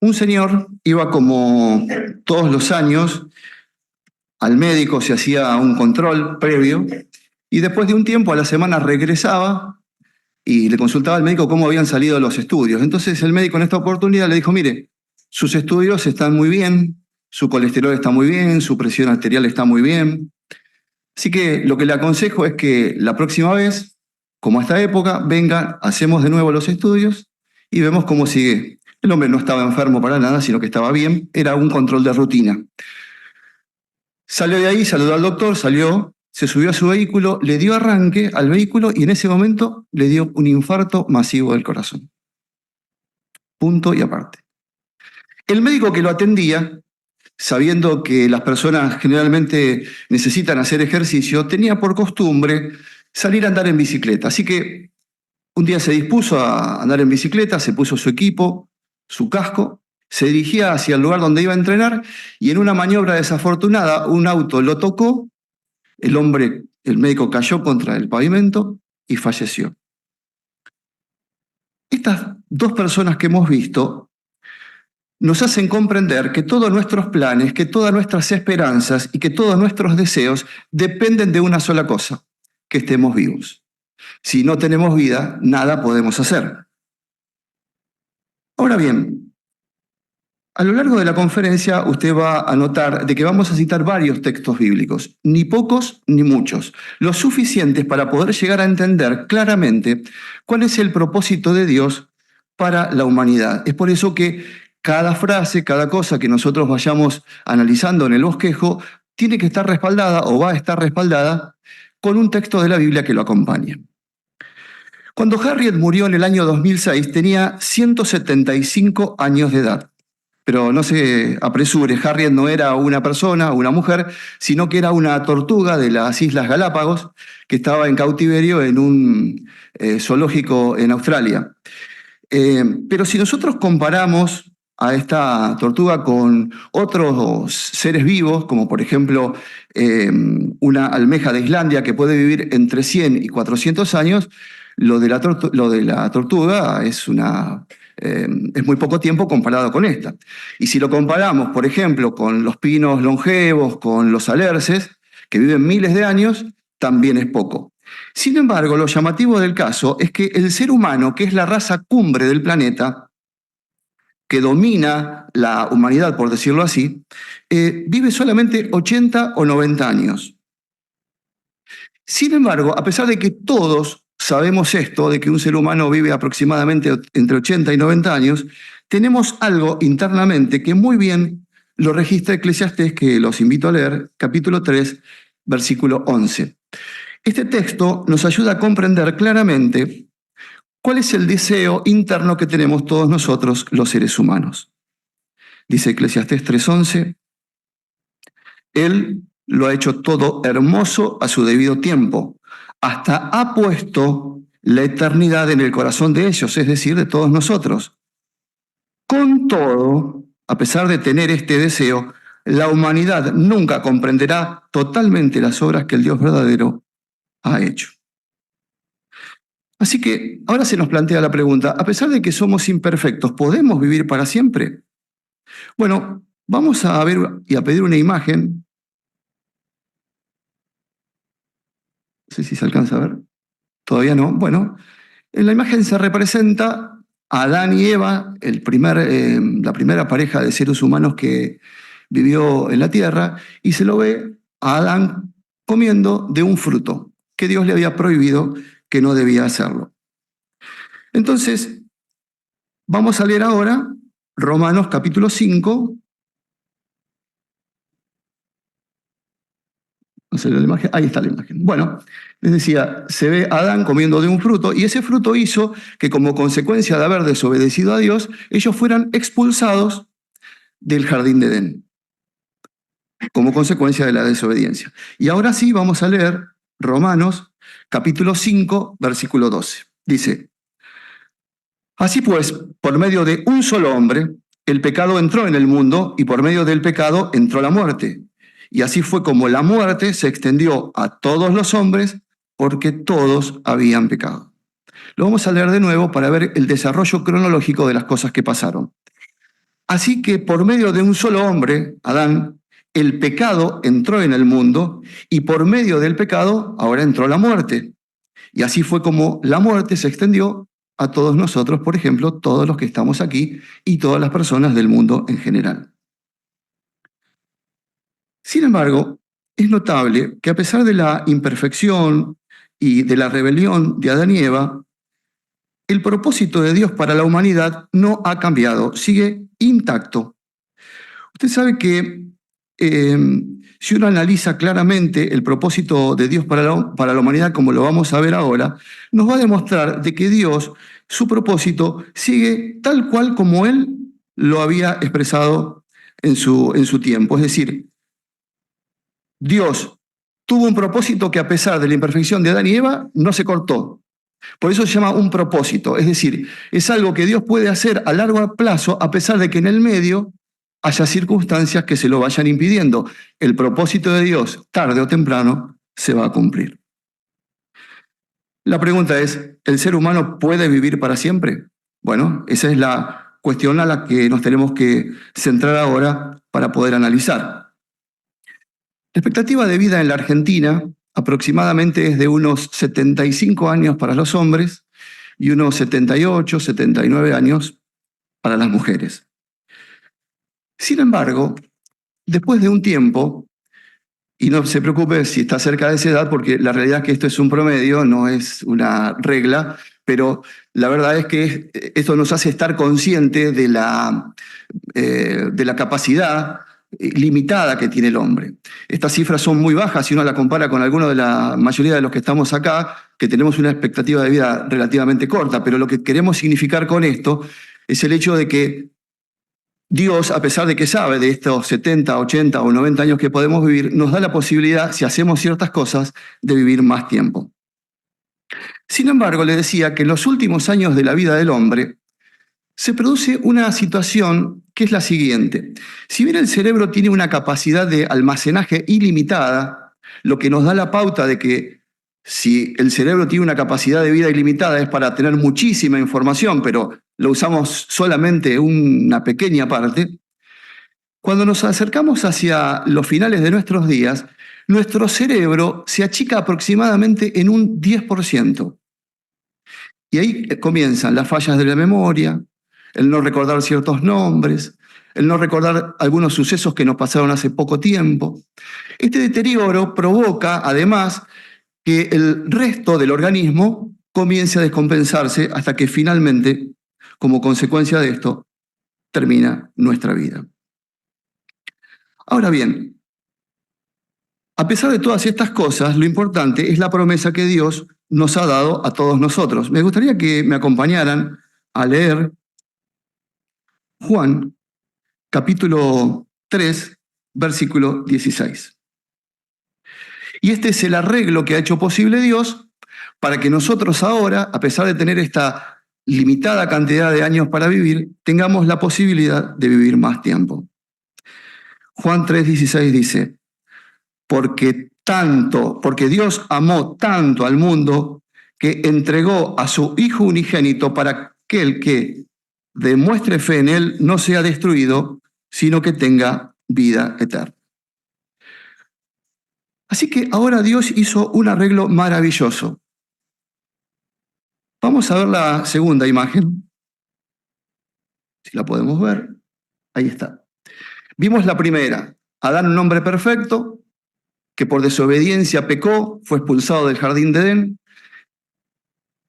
Un señor iba como todos los años al médico, se hacía un control previo y después de un tiempo a la semana regresaba y le consultaba al médico cómo habían salido los estudios. Entonces el médico en esta oportunidad le dijo, mire, sus estudios están muy bien, su colesterol está muy bien, su presión arterial está muy bien. Así que lo que le aconsejo es que la próxima vez, como a esta época, venga, hacemos de nuevo los estudios y vemos cómo sigue. El hombre no estaba enfermo para nada, sino que estaba bien, era un control de rutina. Salió de ahí, saludó al doctor, salió, se subió a su vehículo, le dio arranque al vehículo y en ese momento le dio un infarto masivo del corazón. Punto y aparte. El médico que lo atendía, sabiendo que las personas generalmente necesitan hacer ejercicio, tenía por costumbre salir a andar en bicicleta. Así que un día se dispuso a andar en bicicleta, se puso su equipo, su casco, se dirigía hacia el lugar donde iba a entrenar y en una maniobra desafortunada un auto lo tocó, el médico cayó contra el pavimento y falleció. Estas dos personas que hemos visto nos hacen comprender que todos nuestros planes, que todas nuestras esperanzas y que todos nuestros deseos dependen de una sola cosa, que estemos vivos. Si no tenemos vida, nada podemos hacer. Ahora bien, a lo largo de la conferencia usted va a notar de que vamos a citar varios textos bíblicos, ni pocos ni muchos, lo suficientes para poder llegar a entender claramente cuál es el propósito de Dios para la humanidad. Es por eso que cada frase, cada cosa que nosotros vayamos analizando en el bosquejo, tiene que estar respaldada o va a estar respaldada con un texto de la Biblia que lo acompañe. Cuando Harriet murió en el año 2006, tenía 175 años de edad. Pero no se apresure, Harriet no era una persona, una mujer, sino que era una tortuga de las Islas Galápagos que estaba en cautiverio en un zoológico en Australia. Pero si nosotros comparamos a esta tortuga con otros seres vivos, como por ejemplo una almeja de Islandia que puede vivir entre 100 y 400 años, lo de la tortuga es muy poco tiempo comparado con esta. Y si lo comparamos, por ejemplo, con los pinos longevos, con los alerces, que viven miles de años, también es poco. Sin embargo, lo llamativo del caso es que el ser humano, que es la raza cumbre del planeta, que domina la humanidad, por decirlo así, vive solamente 80 o 90 años. Sin embargo, a pesar de que todos sabemos esto, de que un ser humano vive aproximadamente entre 80 y 90 años, tenemos algo internamente que muy bien lo registra Eclesiastés, que los invito a leer, capítulo 3, versículo 11. Este texto nos ayuda a comprender claramente cuál es el deseo interno que tenemos todos nosotros, los seres humanos. Dice Eclesiastés 3:11, Él lo ha hecho todo hermoso a su debido tiempo, hasta ha puesto la eternidad en el corazón de ellos, es decir, de todos nosotros. Con todo, a pesar de tener este deseo, la humanidad nunca comprenderá totalmente las obras que el Dios verdadero ha hecho. Así que ahora se nos plantea la pregunta, a pesar de que somos imperfectos, ¿podemos vivir para siempre? Bueno, vamos a ver y a pedir una imagen. No sé si se alcanza a ver. Todavía no. Bueno, en la imagen se representa a Adán y Eva, la primera pareja de seres humanos que vivió en la tierra, y se lo ve a Adán comiendo de un fruto que Dios le había prohibido que no debía hacerlo. Entonces, vamos a leer ahora Romanos capítulo 5. No sé la imagen. Ahí está la imagen. Bueno, les decía, se ve a Adán comiendo de un fruto y ese fruto hizo que como consecuencia de haber desobedecido a Dios, ellos fueran expulsados del jardín de Edén, como consecuencia de la desobediencia. Y ahora sí vamos a leer Romanos capítulo 5, versículo 12. Dice, así pues, por medio de un solo hombre, el pecado entró en el mundo y por medio del pecado entró la muerte. Y así fue como la muerte se extendió a todos los hombres porque todos habían pecado. Lo vamos a leer de nuevo para ver el desarrollo cronológico de las cosas que pasaron. Así que por medio de un solo hombre, Adán, el pecado entró en el mundo y por medio del pecado ahora entró la muerte. Y así fue como la muerte se extendió a todos nosotros, por ejemplo, todos los que estamos aquí y todas las personas del mundo en general. Sin embargo, es notable que a pesar de la imperfección y de la rebelión de Adán y Eva, el propósito de Dios para la humanidad no ha cambiado, sigue intacto. Usted sabe que si uno analiza claramente el propósito de Dios para la humanidad, como lo vamos a ver ahora, nos va a demostrar de que Dios, su propósito, sigue tal cual como Él lo había expresado en su tiempo. Es decir, Dios tuvo un propósito que a pesar de la imperfección de Adán y Eva, no se cortó. Por eso se llama un propósito, es decir, es algo que Dios puede hacer a largo plazo a pesar de que en el medio haya circunstancias que se lo vayan impidiendo. El propósito de Dios, tarde o temprano, se va a cumplir. La pregunta es, ¿el ser humano puede vivir para siempre? Bueno, esa es la cuestión a la que nos tenemos que centrar ahora para poder analizar. La expectativa de vida en la Argentina aproximadamente es de unos 75 años para los hombres y unos 78, 79 años para las mujeres. Sin embargo, después de un tiempo, y no se preocupe si está cerca de esa edad, porque la realidad es que esto es un promedio, no es una regla, pero la verdad es que esto nos hace estar conscientes de la capacidad limitada que tiene el hombre. Estas cifras son muy bajas si uno la compara con alguno de la mayoría de los que estamos acá, que tenemos una expectativa de vida relativamente corta, pero lo que queremos significar con esto es el hecho de que Dios, a pesar de que sabe de estos 70, 80 o 90 años que podemos vivir, nos da la posibilidad, si hacemos ciertas cosas, de vivir más tiempo. Sin embargo, le decía que en los últimos años de la vida del hombre se produce una situación que es la siguiente. Si bien el cerebro tiene una capacidad de almacenaje ilimitada, lo que nos da la pauta de que si el cerebro tiene una capacidad de vida ilimitada es para tener muchísima información, pero lo usamos solamente una pequeña parte, cuando nos acercamos hacia los finales de nuestros días, nuestro cerebro se achica aproximadamente en un 10%. Y ahí comienzan las fallas de la memoria, el no recordar ciertos nombres, el no recordar algunos sucesos que nos pasaron hace poco tiempo. Este deterioro provoca, además, que el resto del organismo comience a descompensarse hasta que finalmente, como consecuencia de esto, termina nuestra vida. Ahora bien, a pesar de todas estas cosas, lo importante es la promesa que Dios nos ha dado a todos nosotros. Me gustaría que me acompañaran a leer Juan, capítulo 3, versículo 16. Y este es el arreglo que ha hecho posible Dios para que nosotros ahora, a pesar de tener esta limitada cantidad de años para vivir, tengamos la posibilidad de vivir más tiempo. Juan 3:16 dice, porque Dios amó tanto al mundo que entregó a su Hijo unigénito para que el que demuestre fe en Él no sea destruido, sino que tenga vida eterna. Así que ahora Dios hizo un arreglo maravilloso. Vamos a ver la segunda imagen, si la podemos ver. Ahí está. Vimos la primera, Adán, un hombre perfecto, que por desobediencia pecó, fue expulsado del jardín de Edén.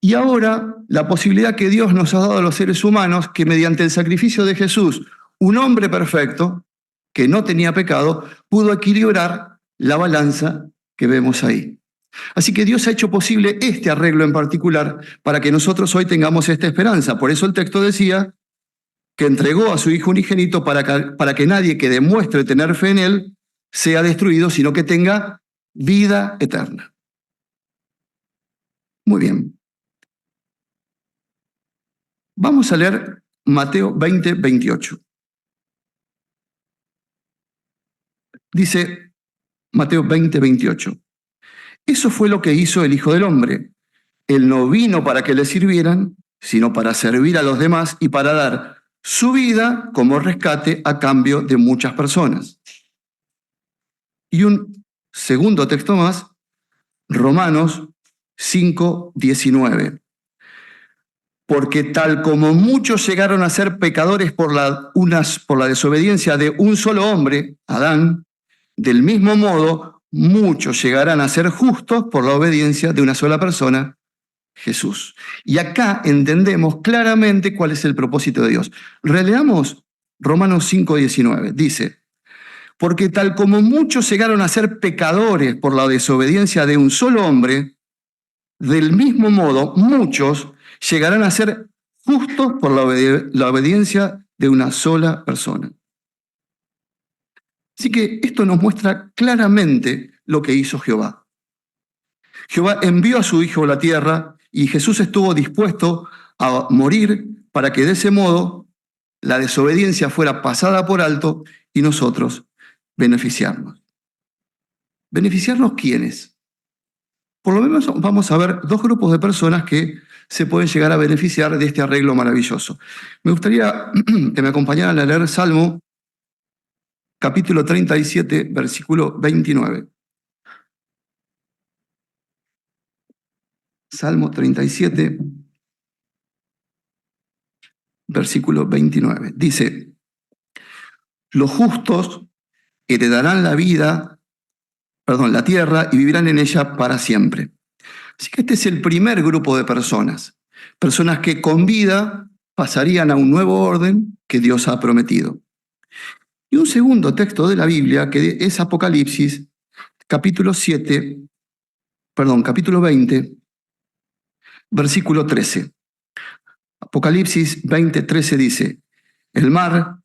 Y ahora la posibilidad que Dios nos ha dado a los seres humanos, que mediante el sacrificio de Jesús, un hombre perfecto, que no tenía pecado, pudo equilibrar la balanza que vemos ahí. Así que Dios ha hecho posible este arreglo en particular para que nosotros hoy tengamos esta esperanza. Por eso el texto decía que entregó a su Hijo unigénito para que nadie que demuestre tener fe en Él sea destruido, sino que tenga vida eterna. Muy bien. Vamos a leer Mateo 20, 28. Dice Mateo 20, 28. Eso fue lo que hizo el Hijo del Hombre. Él no vino para que le sirvieran, sino para servir a los demás y para dar su vida como rescate a cambio de muchas personas. Y un segundo texto más, Romanos 5:19. Porque tal como muchos llegaron a ser pecadores por la desobediencia de un solo hombre, Adán, del mismo modo muchos llegarán a ser justos por la obediencia de una sola persona, Jesús. Y acá entendemos claramente cuál es el propósito de Dios. Releamos Romanos 5:19. Dice, porque tal como muchos llegaron a ser pecadores por la desobediencia de un solo hombre, del mismo modo muchos llegarán a ser justos por la obediencia de una sola persona. Así que esto nos muestra claramente lo que hizo Jehová. Jehová envió a su Hijo a la tierra y Jesús estuvo dispuesto a morir para que de ese modo la desobediencia fuera pasada por alto y nosotros beneficiarnos. ¿Beneficiarnos quiénes? Por lo menos vamos a ver dos grupos de personas que se pueden llegar a beneficiar de este arreglo maravilloso. Me gustaría que me acompañaran a leer Salmo capítulo 37, versículo 29. Salmo 37, versículo 29. Dice, los justos heredarán la tierra y vivirán en ella para siempre. Así que este es el primer grupo de personas. Personas que con vida pasarían a un nuevo orden que Dios ha prometido. Y un segundo texto de la Biblia, que es Apocalipsis, capítulo 20, versículo 13. Apocalipsis 20:13 dice, el mar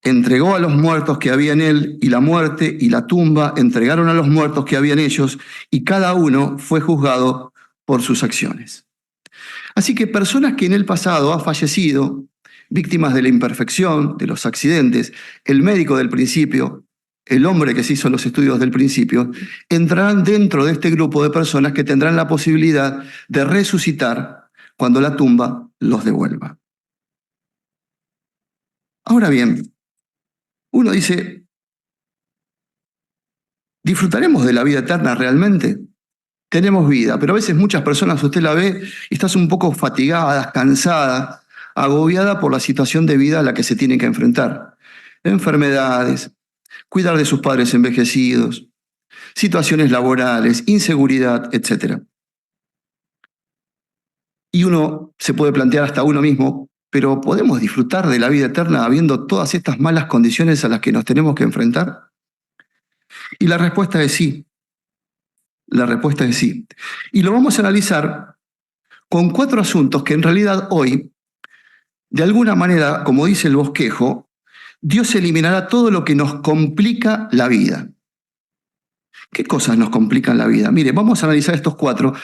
entregó a los muertos que había en él, y la muerte y la tumba entregaron a los muertos que había en ellos, y cada uno fue juzgado por sus acciones. Así que personas que en el pasado han fallecido, víctimas de la imperfección, de los accidentes, el médico del principio, el hombre que se hizo los estudios del principio, entrarán dentro de este grupo de personas que tendrán la posibilidad de resucitar cuando la tumba los devuelva. Ahora bien, uno dice, ¿disfrutaremos de la vida eterna realmente? Tenemos vida, pero a veces muchas personas usted la ve y estás un poco fatigada, cansada, agobiada por la situación de vida a la que se tienen que enfrentar. Enfermedades, cuidar de sus padres envejecidos, situaciones laborales, inseguridad, etc. Y uno se puede plantear hasta uno mismo, pero ¿podemos disfrutar de la vida eterna habiendo todas estas malas condiciones a las que nos tenemos que enfrentar? Y la respuesta es sí. La respuesta es sí. Y lo vamos a analizar con 4 asuntos que en realidad hoy, de alguna manera, como dice el bosquejo, Dios eliminará todo lo que nos complica la vida. ¿Qué cosas nos complican la vida? Mire, vamos a analizar estos 4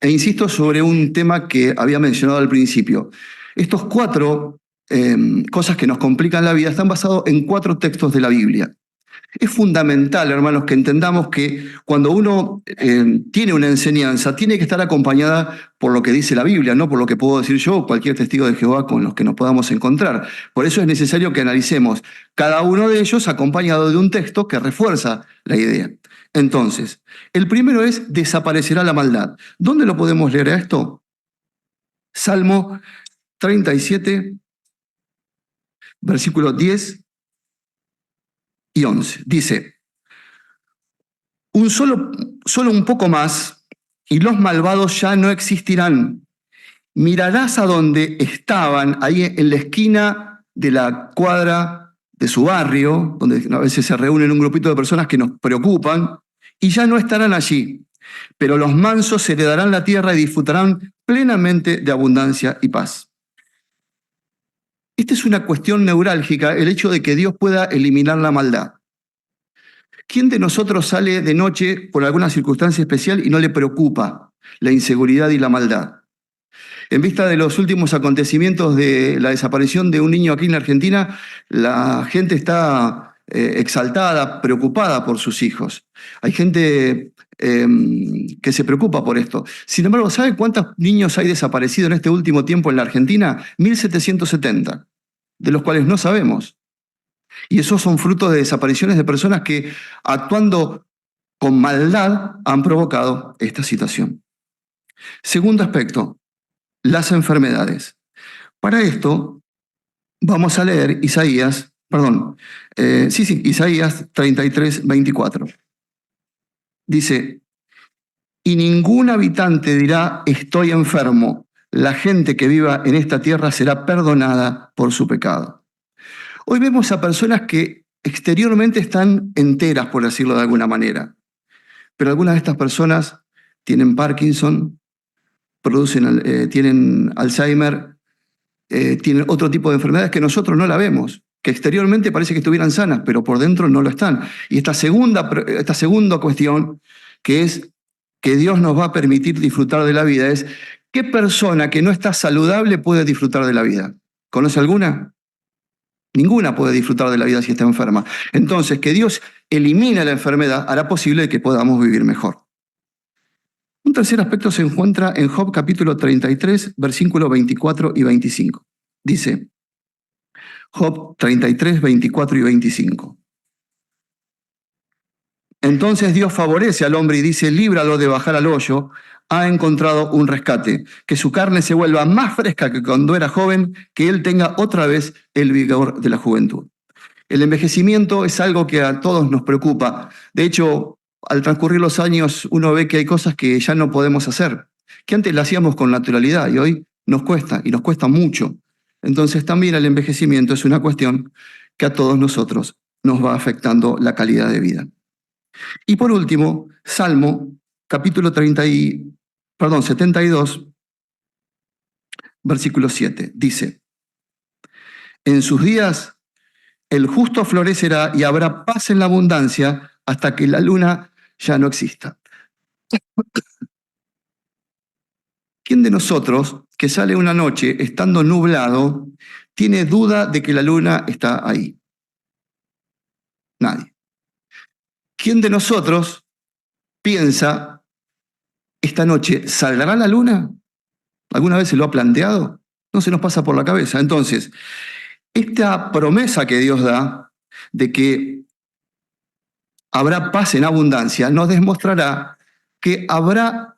e insisto sobre un tema que había mencionado al principio. Estos 4 cosas que nos complican la vida están basados en 4 textos de la Biblia. Es fundamental, hermanos, que entendamos que cuando uno tiene una enseñanza, tiene que estar acompañada por lo que dice la Biblia, no por lo que puedo decir yo o cualquier testigo de Jehová con los que nos podamos encontrar. Por eso es necesario que analicemos cada uno de ellos acompañado de un texto que refuerza la idea. Entonces, el primero es desaparecerá la maldad. ¿Dónde lo podemos leer a esto? Salmo 37, versículos 10 y 11. Dice, solo un poco más y los malvados ya no existirán. Mirarás a donde estaban, ahí en la esquina de la cuadra de su barrio, donde a veces se reúnen un grupito de personas que nos preocupan, y ya no estarán allí. Pero los mansos heredarán la tierra y disfrutarán plenamente de abundancia y paz. Esta es una cuestión neurálgica, el hecho de que Dios pueda eliminar la maldad. ¿Quién de nosotros sale de noche por alguna circunstancia especial y no le preocupa la inseguridad y la maldad? En vista de los últimos acontecimientos de la desaparición de un niño aquí en la Argentina, la gente está exaltada, preocupada por sus hijos. Hay gente que se preocupa por esto. Sin embargo, ¿sabe cuántos niños hay desaparecidos en este último tiempo en la Argentina? 1.770. de los cuales no sabemos. Y esos son frutos de desapariciones de personas que, actuando con maldad, han provocado esta situación. Segundo aspecto, las enfermedades. Para esto, vamos a leer Isaías 33, 24. Dice, y ningún habitante dirá, estoy enfermo. La gente que viva en esta tierra será perdonada por su pecado. Hoy vemos a personas que exteriormente están enteras, por decirlo de alguna manera, pero algunas de estas personas tienen Parkinson, tienen Alzheimer, tienen otro tipo de enfermedades que nosotros no la vemos, que exteriormente parece que estuvieran sanas, pero por dentro no lo están. Y esta segunda cuestión, que es que Dios nos va a permitir disfrutar de la vida, es ¿qué persona que no está saludable puede disfrutar de la vida? ¿Conoce alguna? Ninguna puede disfrutar de la vida si está enferma. Entonces, que Dios elimine la enfermedad hará posible que podamos vivir mejor. Un tercer aspecto se encuentra en Job capítulo 33, versículos 24 y 25. Dice, Job 33, 24 y 25. Entonces Dios favorece al hombre y dice, líbralo de bajar al hoyo, ha encontrado un rescate, que su carne se vuelva más fresca que cuando era joven, que él tenga otra vez el vigor de la juventud. El envejecimiento es algo que a todos nos preocupa. De hecho, al transcurrir los años uno ve que hay cosas que ya no podemos hacer, que antes las hacíamos con naturalidad y hoy nos cuesta, y nos cuesta mucho. Entonces también el envejecimiento es una cuestión que a todos nosotros nos va afectando la calidad de vida. Y por último, Salmo, capítulo 72, versículo 7, dice, en sus días el justo florecerá y habrá paz en la abundancia hasta que la luna ya no exista. ¿Quién de nosotros que sale una noche estando nublado tiene duda de que la luna está ahí? Nadie. ¿Quién de nosotros piensa, esta noche saldrá la luna? ¿Alguna vez se lo ha planteado? No se nos pasa por la cabeza. Entonces, esta promesa que Dios da de que habrá paz en abundancia nos demostrará que habrá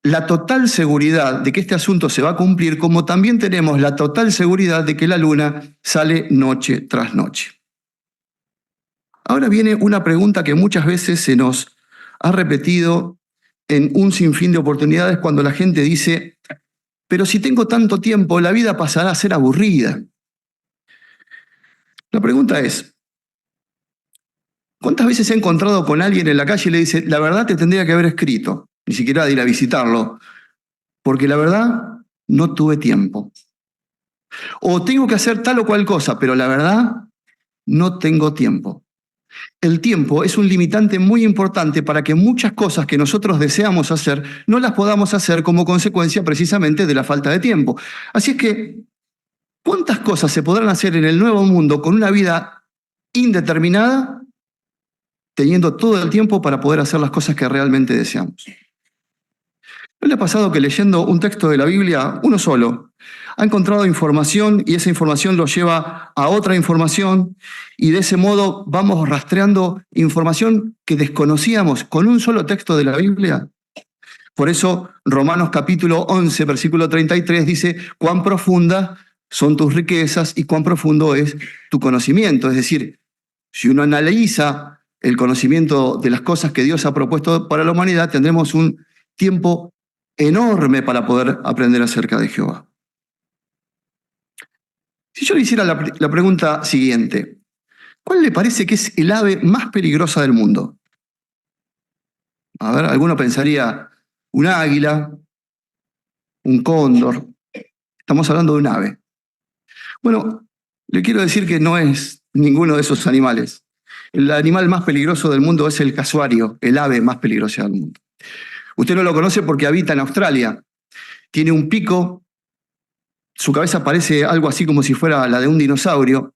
la total seguridad de que este asunto se va a cumplir, como también tenemos la total seguridad de que la luna sale noche tras noche. Ahora viene una pregunta que muchas veces se nos ha repetido en un sinfín de oportunidades cuando la gente dice, pero si tengo tanto tiempo, la vida pasará a ser aburrida. La pregunta es, ¿cuántas veces se ha encontrado con alguien en la calle y le dice, la verdad te tendría que haber escrito, ni siquiera de ir a visitarlo, porque la verdad no tuve tiempo? O tengo que hacer tal o cual cosa, pero la verdad no tengo tiempo. El tiempo es un limitante muy importante para que muchas cosas que nosotros deseamos hacer no las podamos hacer como consecuencia precisamente de la falta de tiempo. Así es que, ¿cuántas cosas se podrán hacer en el nuevo mundo con una vida indeterminada, teniendo todo el tiempo para poder hacer las cosas que realmente deseamos? ¿No le ha pasado que leyendo un texto de la Biblia, uno solo, ha encontrado información y esa información lo lleva a otra información y de ese modo vamos rastreando información que desconocíamos con un solo texto de la Biblia? Por eso Romanos capítulo 11, versículo 33 dice, cuán profundas son tus riquezas y cuán profundo es tu conocimiento. Es decir, si uno analiza el conocimiento de las cosas que Dios ha propuesto para la humanidad, tendremos un tiempo enorme para poder aprender acerca de Jehová. Si yo le hiciera la pregunta siguiente, ¿cuál le parece que es el ave más peligrosa del mundo? A ver, alguno pensaría un águila, un cóndor. Estamos hablando de un ave. Bueno, le quiero decir que no es ninguno de esos animales. El animal más peligroso del mundo es el casuario, el ave más peligrosa del mundo. Usted no lo conoce porque habita en Australia. Tiene un pico, su cabeza parece algo así como si fuera la de un dinosaurio.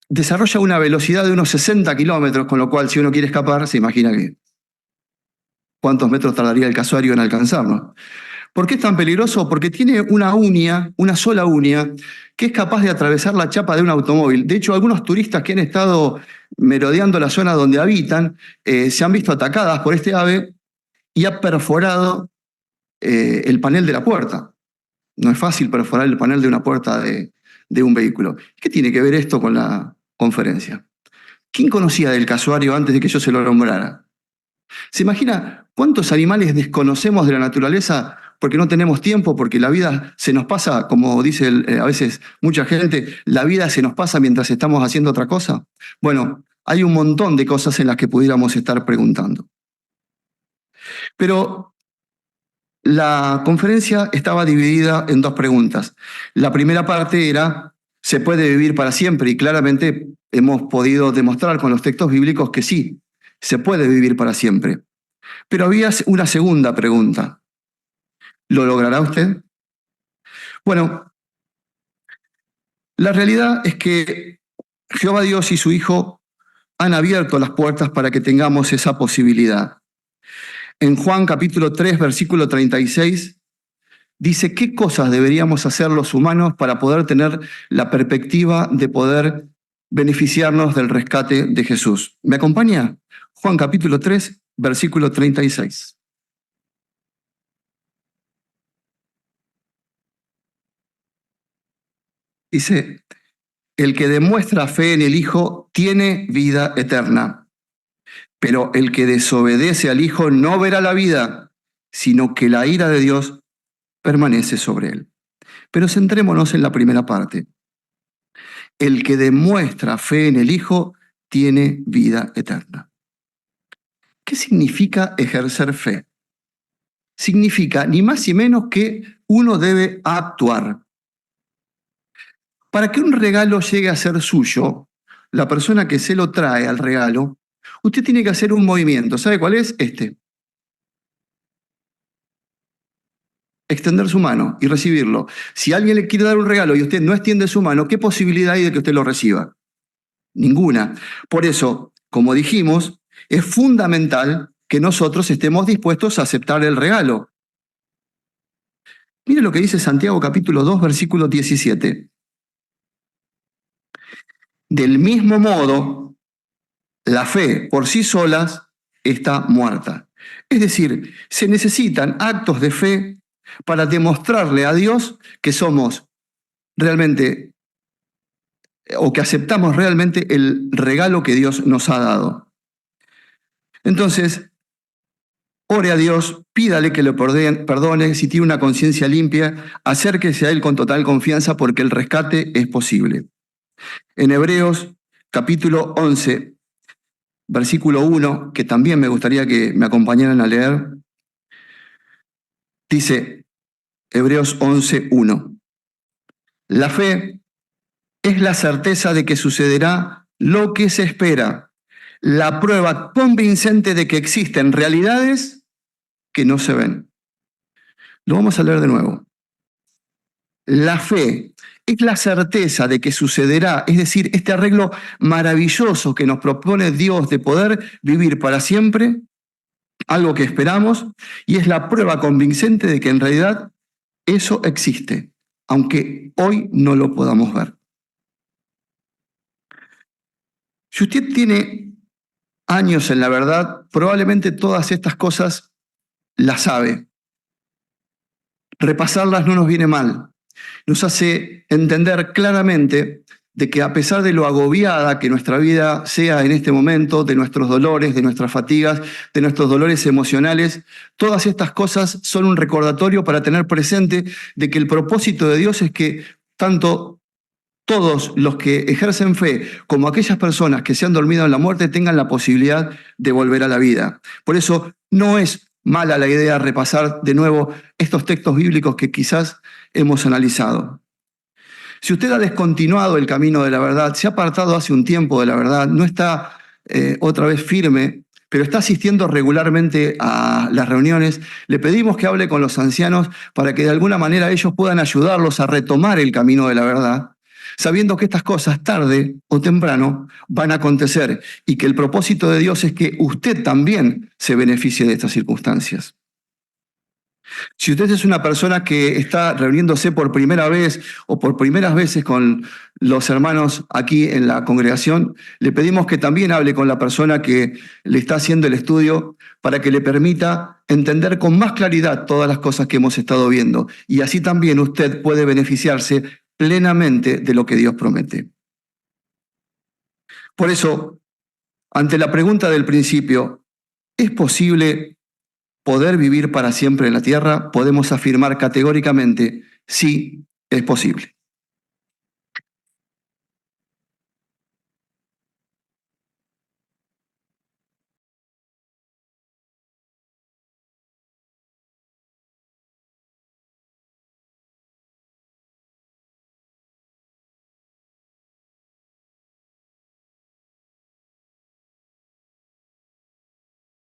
Desarrolla una velocidad de unos 60 kilómetros, con lo cual si uno quiere escapar, se imagina que cuántos metros tardaría el casuario en alcanzarnos. ¿Por qué es tan peligroso? Porque tiene una uña, una sola uña, que es capaz de atravesar la chapa de un automóvil. De hecho, algunos turistas que han estado merodeando la zona donde habitan se han visto atacadas por este ave y ha perforado el panel de la puerta. No es fácil perforar el panel de una puerta de un vehículo. ¿Qué tiene que ver esto con la conferencia? ¿Quién conocía del casuario antes de que yo se lo nombrara? ¿Se imagina cuántos animales desconocemos de la naturaleza porque no tenemos tiempo, porque la vida se nos pasa, como dice a veces mucha gente, la vida se nos pasa mientras estamos haciendo otra cosa? Bueno, hay un montón de cosas en las que pudiéramos estar preguntando. Pero la conferencia estaba dividida en dos preguntas. La primera parte era, ¿se puede vivir para siempre? Y claramente hemos podido demostrar con los textos bíblicos que sí, se puede vivir para siempre. Pero había una segunda pregunta. ¿Lo logrará usted? Bueno, la realidad es que Jehová Dios y su Hijo han abierto las puertas para que tengamos esa posibilidad. En Juan capítulo 3, versículo 36, dice qué cosas deberíamos hacer los humanos para poder tener la perspectiva de poder beneficiarnos del rescate de Jesús. ¿Me acompaña? Juan capítulo 3, versículo 36. Dice, el que demuestra fe en el Hijo tiene vida eterna, pero el que desobedece al Hijo no verá la vida, sino que la ira de Dios permanece sobre él. Pero centrémonos en la primera parte. El que demuestra fe en el Hijo tiene vida eterna. ¿Qué significa ejercer fe? Significa ni más ni menos que uno debe actuar. Para que un regalo llegue a ser suyo, la persona que se lo trae al regalo, usted tiene que hacer un movimiento. ¿Sabe cuál es? Extender su mano y recibirlo. Si alguien le quiere dar un regalo y usted no extiende su mano, ¿qué posibilidad hay de que usted lo reciba? Ninguna. Por eso, como dijimos, es fundamental que nosotros estemos dispuestos a aceptar el regalo. Mire lo que dice Santiago capítulo 2, versículo 17. Del mismo modo, la fe por sí solas está muerta. Es decir, se necesitan actos de fe para demostrarle a Dios que somos realmente o que aceptamos realmente el regalo que Dios nos ha dado. Entonces, ore a Dios, pídale que le perdone, si tiene una conciencia limpia, acérquese a Él con total confianza porque el rescate es posible. En Hebreos capítulo 11, versículo 1, que también me gustaría que me acompañaran a leer, dice Hebreos 11, 1. La fe es la certeza de que sucederá lo que se espera, la prueba convincente de que existen realidades que no se ven. Lo vamos a leer de nuevo. La fe es la certeza de que sucederá, es decir, este arreglo maravilloso que nos propone Dios de poder vivir para siempre, algo que esperamos, y es la prueba convincente de que en realidad eso existe, aunque hoy no lo podamos ver. Si usted tiene años en la verdad, probablemente todas estas cosas las sabe. Repasarlas no nos viene mal. Nos hace entender claramente de que a pesar de lo agobiada que nuestra vida sea en este momento, de nuestros dolores, de nuestras fatigas, de nuestros dolores emocionales, todas estas cosas son un recordatorio para tener presente de que el propósito de Dios es que tanto todos los que ejercen fe como aquellas personas que se han dormido en la muerte tengan la posibilidad de volver a la vida. Por eso no es mala la idea de repasar de nuevo estos textos bíblicos que quizás hemos analizado. Si usted ha descontinuado el camino de la verdad, se ha apartado hace un tiempo de la verdad, no está otra vez firme, pero está asistiendo regularmente a las reuniones, le pedimos que hable con los ancianos para que de alguna manera ellos puedan ayudarlos a retomar el camino de la verdad, sabiendo que estas cosas tarde o temprano van a acontecer y que el propósito de Dios es que usted también se beneficie de estas circunstancias. Si usted es una persona que está reuniéndose por primera vez o por primeras veces con los hermanos aquí en la congregación, le pedimos que también hable con la persona que le está haciendo el estudio para que le permita entender con más claridad todas las cosas que hemos estado viendo. Y así también usted puede beneficiarse plenamente de lo que Dios promete. Por eso, ante la pregunta del principio, ¿es posible poder vivir para siempre en la tierra? Podemos afirmar categóricamente, sí, es posible.